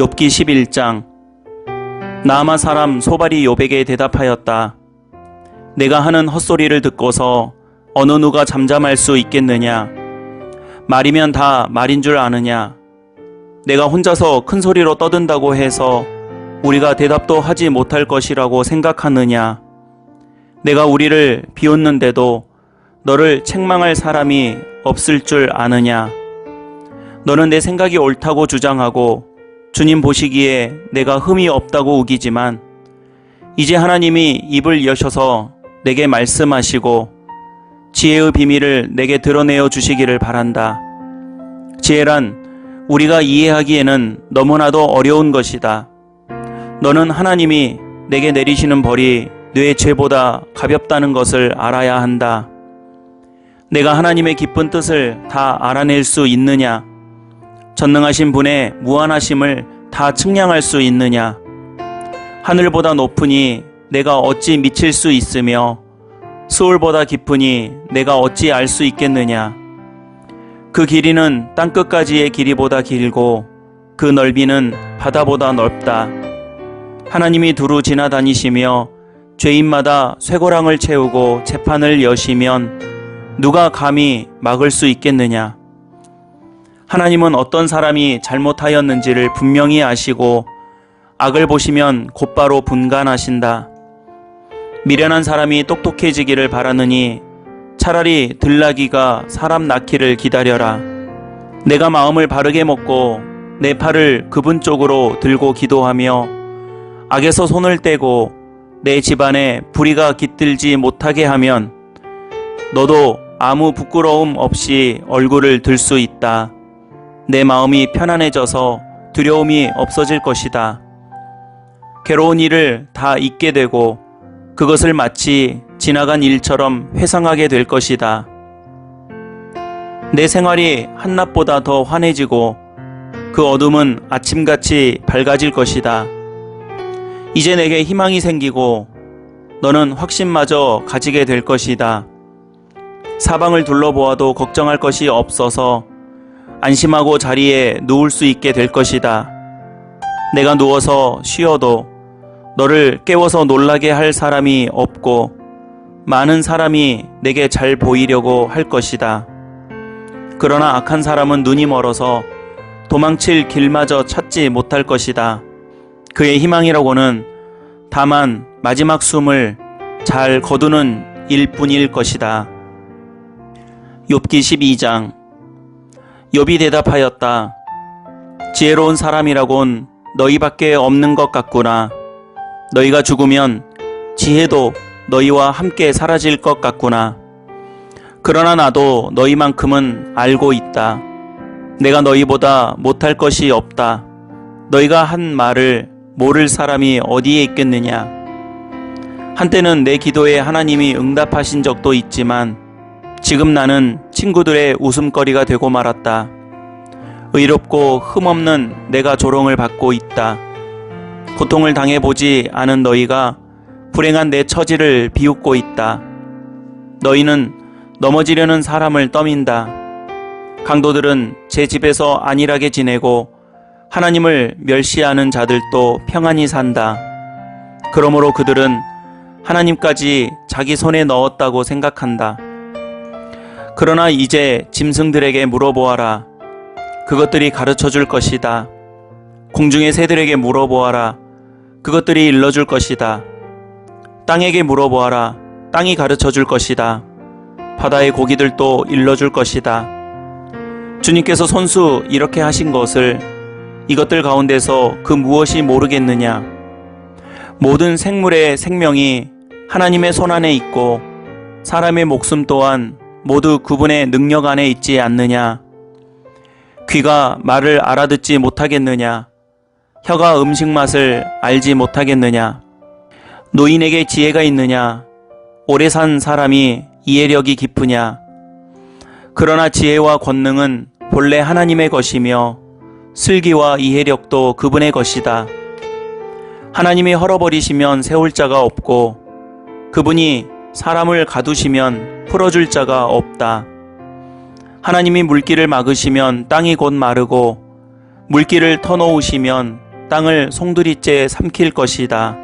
욥기 11장. 나아마 사람 소발이 욥에게 대답하였다. 내가 하는 헛소리를 듣고서 어느 누가 잠잠할 수 있겠느냐? 말이면 다 말인 줄 아느냐? 내가 혼자서 큰 소리로 떠든다고 해서 우리가 대답도 하지 못할 것이라고 생각하느냐? 내가 우리를 비웃는데도 너를 책망할 사람이 없을 줄 아느냐? 너는 내 생각이 옳다고 주장하고 주님 보시기에 내가 흠이 없다고 우기지만 이제 하나님이 입을 여셔서 내게 말씀하시고 지혜의 비밀을 내게 드러내어 주시기를 바란다. 지혜란 우리가 이해하기에는 너무나도 어려운 것이다. 너는 하나님이 내게 내리시는 벌이 내 죄보다 가볍다는 것을 알아야 한다. 내가 하나님의 기쁜 뜻을 다 알아낼 수 있느냐? 전능하신 분의 무한하심을 다 측량할 수 있느냐? 하늘보다 높으니 내가 어찌 미칠 수 있으며 수월보다 깊으니 내가 어찌 알 수 있겠느냐? 그 길이는 땅끝까지의 길이보다 길고 그 넓이는 바다보다 넓다. 하나님이 두루 지나다니시며 죄인마다 쇠고랑을 채우고 재판을 여시면 누가 감히 막을 수 있겠느냐? 하나님은 어떤 사람이 잘못하였는지를 분명히 아시고 악을 보시면 곧바로 분간하신다. 미련한 사람이 똑똑해지기를 바라느니 차라리 들나귀가 사람 낳기를 기다려라. 내가 마음을 바르게 먹고 내 팔을 그분 쪽으로 들고 기도하며 악에서 손을 떼고 내 집안에 불의가 깃들지 못하게 하면 너도 아무 부끄러움 없이 얼굴을 들 수 있다. 내 마음이 편안해져서 두려움이 없어질 것이다. 괴로운 일을 다 잊게 되고 그것을 마치 지나간 일처럼 회상하게 될 것이다. 내 생활이 한낮보다 더 환해지고 그 어둠은 아침같이 밝아질 것이다. 이제 내게 희망이 생기고 너는 확신마저 가지게 될 것이다. 사방을 둘러보아도 걱정할 것이 없어서 안심하고 자리에 누울 수 있게 될 것이다. 내가 누워서 쉬어도 너를 깨워서 놀라게 할 사람이 없고 많은 사람이 내게 잘 보이려고 할 것이다. 그러나 악한 사람은 눈이 멀어서 도망칠 길마저 찾지 못할 것이다. 그의 희망이라고는 다만 마지막 숨을 잘 거두는 일뿐일 것이다. 욥기 12장. 욥이 대답하였다. 지혜로운 사람이라곤 너희밖에 없는 것 같구나. 너희가 죽으면 지혜도 너희와 함께 사라질 것 같구나. 그러나 나도 너희만큼은 알고 있다. 내가 너희보다 못할 것이 없다. 너희가 한 말을 모를 사람이 어디에 있겠느냐. 한때는 내 기도에 하나님이 응답하신 적도 있지만 지금 나는 친구들의 웃음거리가 되고 말았다. 의롭고 흠없는 내가 조롱을 받고 있다. 고통을 당해보지 않은 너희가 불행한 내 처지를 비웃고 있다. 너희는 넘어지려는 사람을 떠민다. 강도들은 제 집에서 안일하게 지내고 하나님을 멸시하는 자들도 평안히 산다. 그러므로 그들은 하나님까지 자기 손에 넣었다고 생각한다. 그러나 이제 짐승들에게 물어보아라. 그것들이 가르쳐줄 것이다. 공중의 새들에게 물어보아라. 그것들이 일러줄 것이다. 땅에게 물어보아라. 땅이 가르쳐줄 것이다. 바다의 고기들도 일러줄 것이다. 주님께서 손수 이렇게 하신 것을 이것들 가운데서 그 무엇이 모르겠느냐. 모든 생물의 생명이 하나님의 손안에 있고 사람의 목숨 또한 모두 그분의 능력 안에 있지 않느냐. 귀가 말을 알아듣지 못하겠느냐. 혀가 음식 맛을 알지 못하겠느냐. 노인에게 지혜가 있느냐. 오래 산 사람이 이해력이 깊으냐. 그러나 지혜와 권능은 본래 하나님의 것이며 슬기와 이해력도 그분의 것이다. 하나님이 헐어버리시면 세울 자가 없고 그분이 사람을 가두시면 풀어줄 자가 없다. 하나님이 물길을 막으시면 땅이 곧 마르고 물길을 터놓으시면 땅을 송두리째 삼킬 것이다.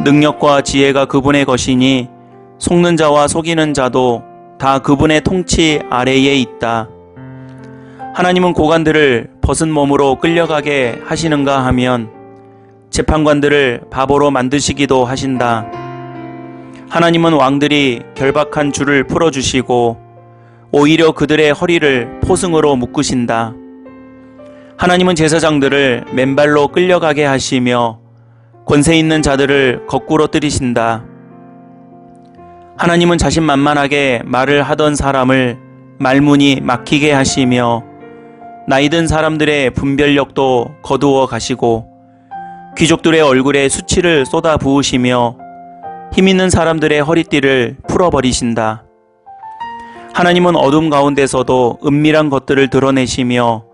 능력과 지혜가 그분의 것이니 속는 자와 속이는 자도 다 그분의 통치 아래에 있다. 하나님은 고관들을 벗은 몸으로 끌려가게 하시는가 하면 재판관들을 바보로 만드시기도 하신다. 하나님은 왕들이 결박한 줄을 풀어주시고 오히려 그들의 허리를 포승으로 묶으신다. 하나님은 제사장들을 맨발로 끌려가게 하시며 권세 있는 자들을 거꾸로 때리신다. 하나님은 자신만만하게 말을 하던 사람을 말문이 막히게 하시며 나이든 사람들의 분별력도 거두어 가시고 귀족들의 얼굴에 수치를 쏟아 부으시며 힘있는 사람들의 허리띠를 풀어버리신다. 하나님은 어둠 가운데서도 은밀한 것들을 드러내시며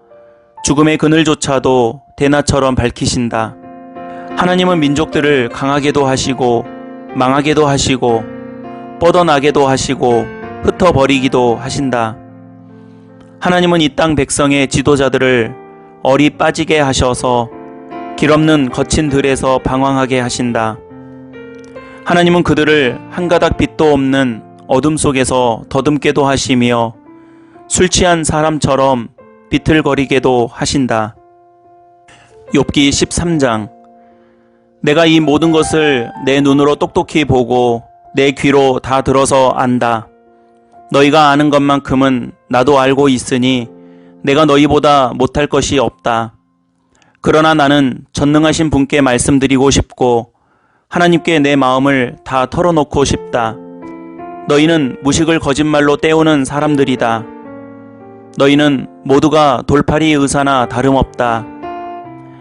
죽음의 그늘조차도 대낮처럼 밝히신다. 하나님은 민족들을 강하게도 하시고 망하게도 하시고 뻗어나게도 하시고 흩어버리기도 하신다. 하나님은 이 땅 백성의 지도자들을 얼이 빠지게 하셔서 길없는 거친 들에서 방황하게 하신다. 하나님은 그들을 한 가닥 빛도 없는 어둠 속에서 더듬게도 하시며 술 취한 사람처럼 비틀거리게도 하신다. 욥기 13장. 내가 이 모든 것을 내 눈으로 똑똑히 보고 내 귀로 다 들어서 안다. 너희가 아는 것만큼은 나도 알고 있으니 내가 너희보다 못할 것이 없다. 그러나 나는 전능하신 분께 말씀드리고 싶고 하나님께 내 마음을 다 털어놓고 싶다. 너희는 무식을 거짓말로 때우는 사람들이다. 너희는 모두가 돌팔이 의사나 다름없다.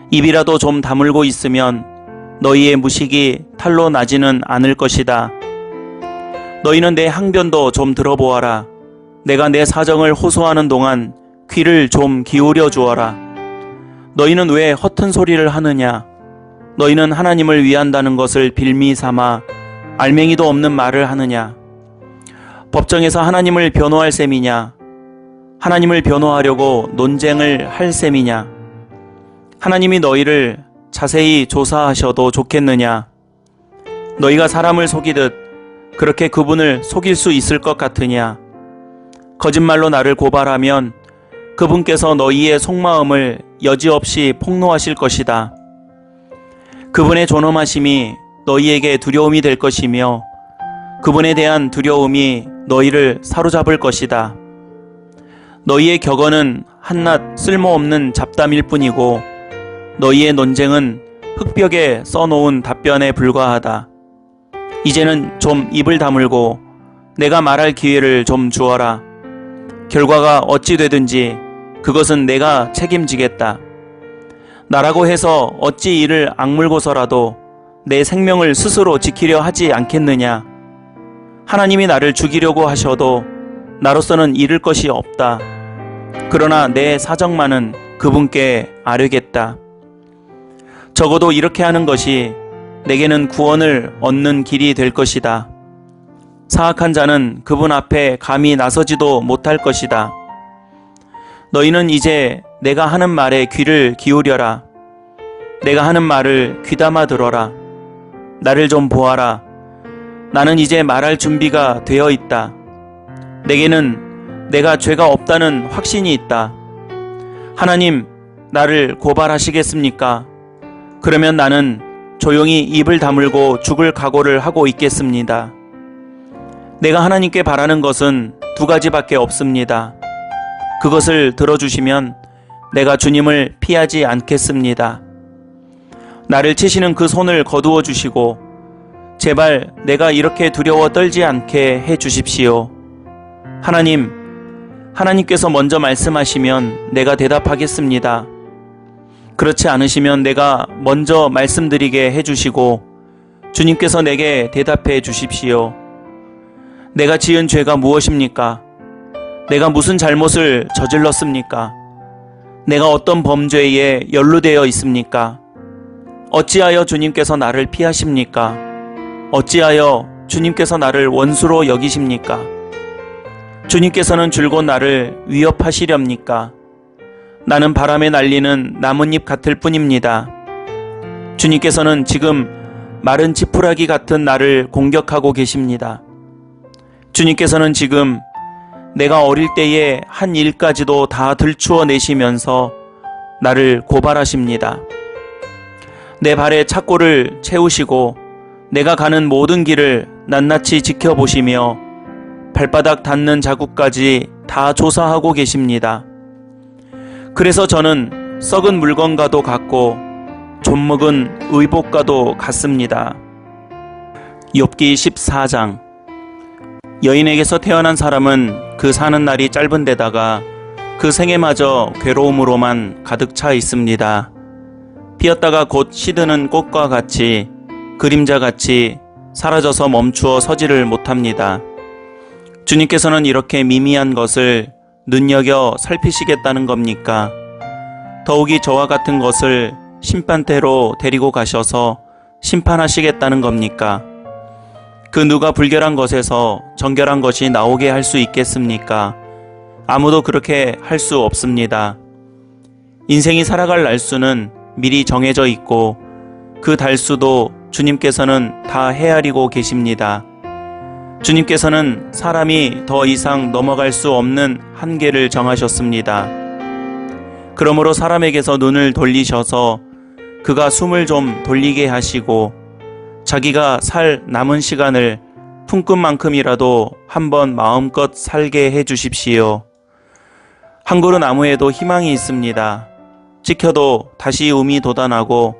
입이라도 좀 다물고 있으면 너희의 무식이 탈로 나지는 않을 것이다. 너희는 내 항변도 좀 들어보아라. 내가 내 사정을 호소하는 동안 귀를 좀 기울여 주어라. 너희는 왜 허튼 소리를 하느냐? 너희는 하나님을 위한다는 것을 빌미 삼아 알맹이도 없는 말을 하느냐? 법정에서 하나님을 변호할 셈이냐? 하나님을 변호하려고 논쟁을 할 셈이냐? 하나님이 너희를 자세히 조사하셔도 좋겠느냐? 너희가 사람을 속이듯 그렇게 그분을 속일 수 있을 것 같으냐? 거짓말로 나를 고발하면 그분께서 너희의 속마음을 여지없이 폭로하실 것이다. 그분의 존엄하심이 너희에게 두려움이 될 것이며 그분에 대한 두려움이 너희를 사로잡을 것이다. 너희의 격언은 한낱 쓸모없는 잡담일 뿐이고 너희의 논쟁은 흙벽에 써놓은 답변에 불과하다. 이제는 좀 입을 다물고 내가 말할 기회를 좀 주어라. 결과가 어찌 되든지 그것은 내가 책임지겠다. 나라고 해서 어찌 이를 악물고서라도 내 생명을 스스로 지키려 하지 않겠느냐. 하나님이 나를 죽이려고 하셔도 나로서는 잃을 것이 없다. 그러나 내 사정만은 그분께 아뢰겠다. 적어도 이렇게 하는 것이 내게는 구원을 얻는 길이 될 것이다. 사악한 자는 그분 앞에 감히 나서지도 못할 것이다. 너희는 이제 내가 하는 말에 귀를 기울여라. 내가 하는 말을 귀담아 들어라. 나를 좀 보아라. 나는 이제 말할 준비가 되어 있다. 내게는 내가 죄가 없다는 확신이 있다. 하나님, 나를 고발하시겠습니까? 그러면 나는 조용히 입을 다물고 죽을 각오를 하고 있겠습니다. 내가 하나님께 바라는 것은 두 가지밖에 없습니다. 그것을 들어주시면 내가 주님을 피하지 않겠습니다. 나를 치시는 그 손을 거두어 주시고 제발 내가 이렇게 두려워 떨지 않게 해 주십시오. 하나님께서 먼저 말씀하시면 내가 대답하겠습니다. 그렇지 않으시면 내가 먼저 말씀드리게 해주시고 주님께서 내게 대답해 주십시오. 내가 지은 죄가 무엇입니까? 내가 무슨 잘못을 저질렀습니까? 내가 어떤 범죄에 연루되어 있습니까? 어찌하여 주님께서 나를 피하십니까? 어찌하여 주님께서 나를 원수로 여기십니까? 주님께서는 줄곧 나를 위협하시렵니까? 나는 바람에 날리는 나뭇잎 같을 뿐입니다. 주님께서는 지금 마른 지푸라기 같은 나를 공격하고 계십니다. 주님께서는 지금 내가 어릴 때의 한 일까지도 다 들추어 내시면서 나를 고발하십니다. 내 발에 착고를 채우시고 내가 가는 모든 길을 낱낱이 지켜보시며 발바닥 닿는 자국까지 다 조사하고 계십니다. 그래서 저는 썩은 물건과도 같고 좀먹은 의복과도 같습니다. 욥기 14장. 여인에게서 태어난 사람은 그 사는 날이 짧은 데다가 그 생애마저 괴로움으로만 가득 차 있습니다. 피었다가 곧 시드는 꽃과 같이 그림자같이 사라져서 멈추어 서지를 못합니다. 주님께서는 이렇게 미미한 것을 눈여겨 살피시겠다는 겁니까? 더욱이 저와 같은 것을 심판대로 데리고 가셔서 심판하시겠다는 겁니까? 그 누가 불결한 것에서 정결한 것이 나오게 할 수 있겠습니까? 아무도 그렇게 할 수 없습니다. 인생이 살아갈 날수는 미리 정해져 있고 그 달수도 주님께서는 다 헤아리고 계십니다. 주님께서는 사람이 더 이상 넘어갈 수 없는 한계를 정하셨습니다. 그러므로 사람에게서 눈을 돌리셔서 그가 숨을 좀 돌리게 하시고 자기가 살 남은 시간을 품끝만큼이라도 한번 마음껏 살게 해 주십시오. 한 그루 나무에도 희망이 있습니다. 찍혀도 다시 움이 돋아나고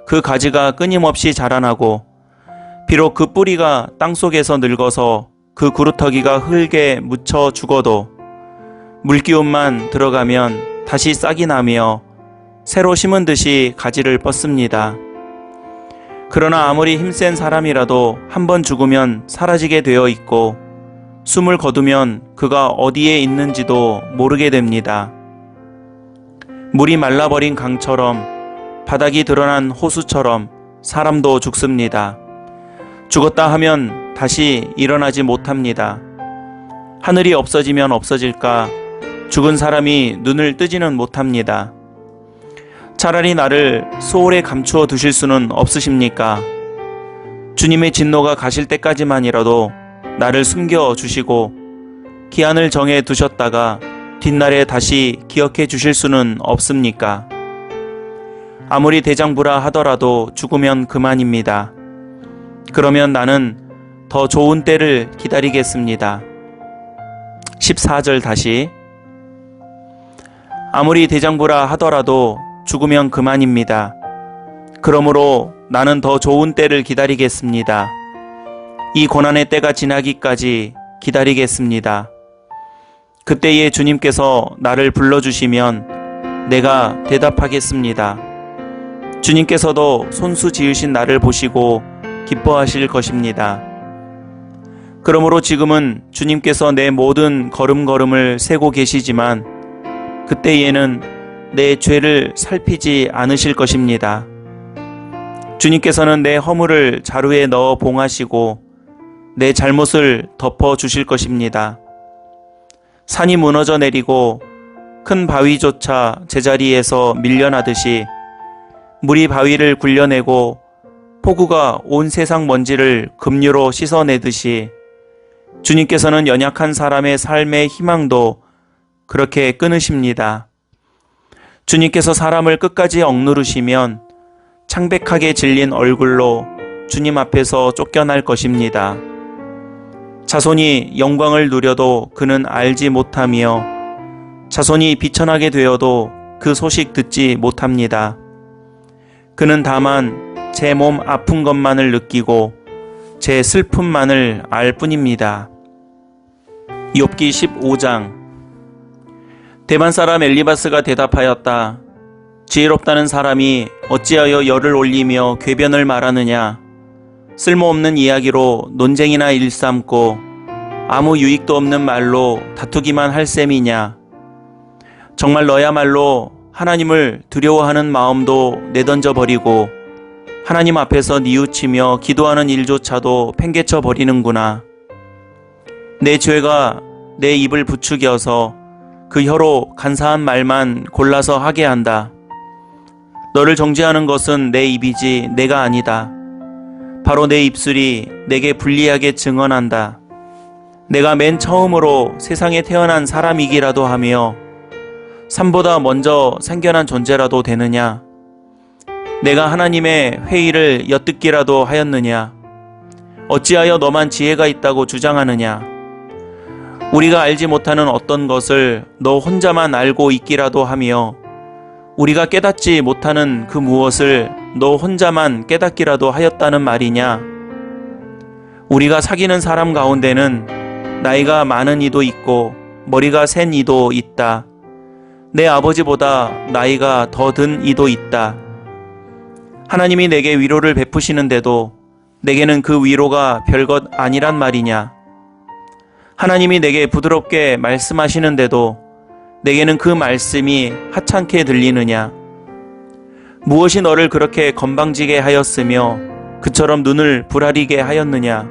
그 가지가 끊임없이 자라나고 비록 그 뿌리가 땅속에서 늙어서 그 구루터기가 흙에 묻혀 죽어도 물기운만 들어가면 다시 싹이 나며 새로 심은 듯이 가지를 뻗습니다. 그러나 아무리 힘센 사람이라도 한번 죽으면 사라지게 되어 있고 숨을 거두면 그가 어디에 있는지도 모르게 됩니다. 물이 말라버린 강처럼 바닥이 드러난 호수처럼 사람도 죽습니다. 죽었다 하면 다시 일어나지 못합니다. 하늘이 없어지면 없어질까 죽은 사람이 눈을 뜨지는 못합니다. 차라리 나를 소홀에 감추어 두실 수는 없으십니까? 주님의 진노가 가실 때까지만이라도 나를 숨겨 주시고 기한을 정해 두셨다가 뒷날에 다시 기억해 주실 수는 없습니까? 아무리 대장부라 하더라도 죽으면 그만입니다. 그러면 나는 더 좋은 때를 기다리겠습니다. 14절 다시. 아무리 대장부라 하더라도 죽으면 그만입니다. 그러므로 나는 더 좋은 때를 기다리겠습니다. 이 고난의 때가 지나기까지 기다리겠습니다. 그때에 주님께서 나를 불러주시면 내가 대답하겠습니다. 주님께서도 손수 지으신 나를 보시고 기뻐하실 것입니다. 그러므로 지금은 주님께서 내 모든 걸음걸음을 세고 계시지만 그때에는 내 죄를 살피지 않으실 것입니다. 주님께서는 내 허물을 자루에 넣어 봉하시고 내 잘못을 덮어 주실 것입니다. 산이 무너져 내리고 큰 바위조차 제자리에서 밀려나듯이 물이 바위를 굴려내고 폭우가 온 세상 먼지를 급류로 씻어내듯이 주님께서는 연약한 사람의 삶의 희망도 그렇게 끊으십니다. 주님께서 사람을 끝까지 억누르시면 창백하게 질린 얼굴로 주님 앞에서 쫓겨날 것입니다. 자손이 영광을 누려도 그는 알지 못하며 자손이 비천하게 되어도 그 소식 듣지 못합니다. 그는 다만 제 몸 아픈 것만을 느끼고 제 슬픔만을 알 뿐입니다. 욥기 15장. 대만 사람 엘리바스가 대답하였다. 지혜롭다는 사람이 어찌하여 열을 올리며 궤변을 말하느냐. 쓸모없는 이야기로 논쟁이나 일삼고 아무 유익도 없는 말로 다투기만 할 셈이냐. 정말 너야말로 하나님을 두려워하는 마음도 내던져 버리고 하나님 앞에서 뉘우치며 기도하는 일조차도 팽개쳐 버리는구나. 내 죄가 내 입을 부추겨서 그 혀로 간사한 말만 골라서 하게 한다. 너를 정죄하는 것은 내 입이지 내가 아니다. 바로 내 입술이 내게 불리하게 증언한다. 내가 맨 처음으로 세상에 태어난 사람이기라도 하며 산보다 먼저 생겨난 존재라도 되느냐? 내가 하나님의 회의를 엿듣기라도 하였느냐? 어찌하여 너만 지혜가 있다고 주장하느냐? 우리가 알지 못하는 어떤 것을 너 혼자만 알고 있기라도 하며 우리가 깨닫지 못하는 그 무엇을 너 혼자만 깨닫기라도 하였다는 말이냐? 우리가 사귀는 사람 가운데는 나이가 많은 이도 있고 머리가 센 이도 있다. 내 아버지보다 나이가 더 든 이도 있다. 하나님이 내게 위로를 베푸시는데도 내게는 그 위로가 별것 아니란 말이냐? 하나님이 내게 부드럽게 말씀하시는데도 내게는 그 말씀이 하찮게 들리느냐? 무엇이 너를 그렇게 건방지게 하였으며 그처럼 눈을 부라리게 하였느냐?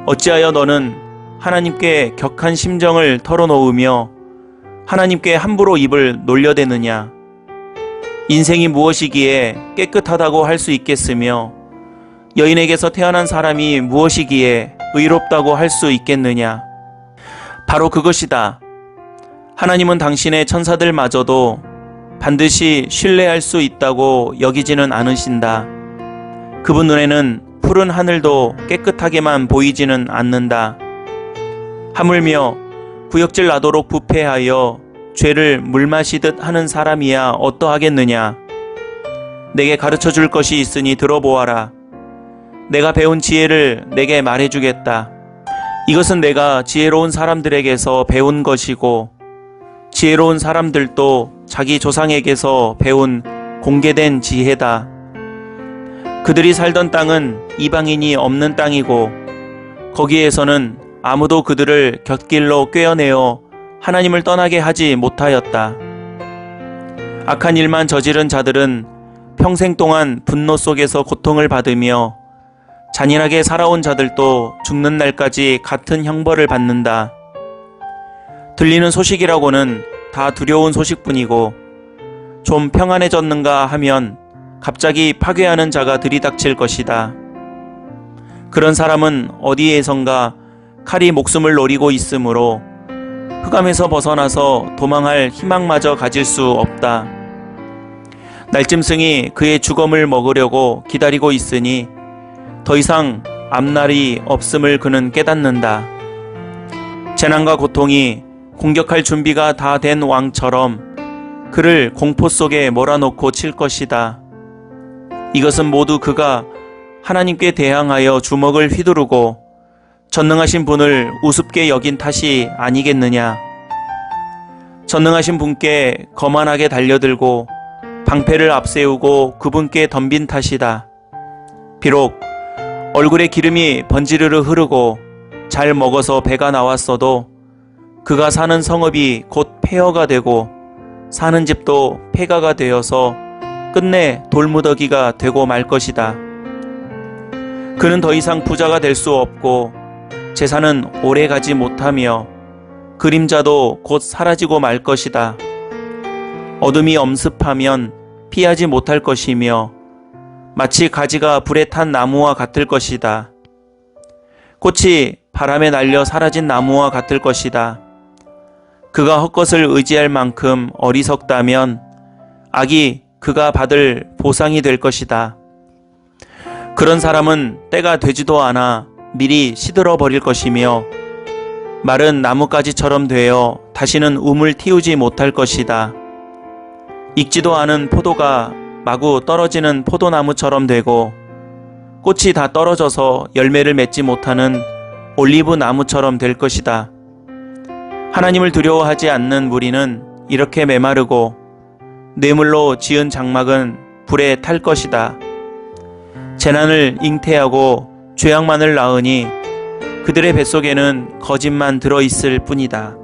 어찌하여 너는 하나님께 격한 심정을 털어놓으며 하나님께 함부로 입을 놀려대느냐? 인생이 무엇이기에 깨끗하다고 할 수 있겠으며 여인에게서 태어난 사람이 무엇이기에 의롭다고 할 수 있겠느냐? 바로 그것이다. 하나님은 당신의 천사들마저도 반드시 신뢰할 수 있다고 여기지는 않으신다. 그분 눈에는 푸른 하늘도 깨끗하게만 보이지는 않는다. 하물며 구역질 나도록 부패하여 죄를 물마시듯 하는 사람이야 어떠하겠느냐? 내게 가르쳐 줄 것이 있으니 들어보아라. 내가 배운 지혜를 내게 말해주겠다. 이것은 내가 지혜로운 사람들에게서 배운 것이고 지혜로운 사람들도 자기 조상에게서 배운 공개된 지혜다. 그들이 살던 땅은 이방인이 없는 땅이고 거기에서는 아무도 그들을 곁길로 꿰어내어 하나님을 떠나게 하지 못하였다. 악한 일만 저지른 자들은 평생 동안 분노 속에서 고통을 받으며 잔인하게 살아온 자들도 죽는 날까지 같은 형벌을 받는다. 들리는 소식이라고는 다 두려운 소식뿐이고 좀 평안해졌는가 하면 갑자기 파괴하는 자가 들이닥칠 것이다. 그런 사람은 어디에선가 칼이 목숨을 노리고 있으므로 흑암에서 벗어나서 도망할 희망마저 가질 수 없다. 날짐승이 그의 죽음을 먹으려고 기다리고 있으니 더 이상 앞날이 없음을 그는 깨닫는다. 재난과 고통이 공격할 준비가 다 된 왕처럼 그를 공포 속에 몰아넣고 칠 것이다. 이것은 모두 그가 하나님께 대항하여 주먹을 휘두르고 전능하신 분을 우습게 여긴 탓이 아니겠느냐. 전능하신 분께 거만하게 달려들고 방패를 앞세우고 그분께 덤빈 탓이다. 비록 얼굴에 기름이 번지르르 흐르고 잘 먹어서 배가 나왔어도 그가 사는 성읍이 곧 폐허가 되고 사는 집도 폐가가 되어서 끝내 돌무더기가 되고 말 것이다. 그는 더 이상 부자가 될 수 없고 재산은 오래 가지 못하며 그림자도 곧 사라지고 말 것이다. 어둠이 엄습하면 피하지 못할 것이며 마치 가지가 불에 탄 나무와 같을 것이다. 꽃이 바람에 날려 사라진 나무와 같을 것이다. 그가 헛것을 의지할 만큼 어리석다면 악이 그가 받을 보상이 될 것이다. 그런 사람은 때가 되지도 않아 미리 시들어 버릴 것이며 마른 나뭇가지처럼 되어 다시는 움을 틔우지 못할 것이다. 익지도 않은 포도가 마구 떨어지는 포도나무처럼 되고 꽃이 다 떨어져서 열매를 맺지 못하는 올리브 나무처럼 될 것이다. 하나님을 두려워하지 않는 무리는 이렇게 메마르고 뇌물로 지은 장막은 불에 탈 것이다. 재난을 잉태하고 죄악만을 낳으니 그들의 뱃속에는 거짓만 들어있을 뿐이다.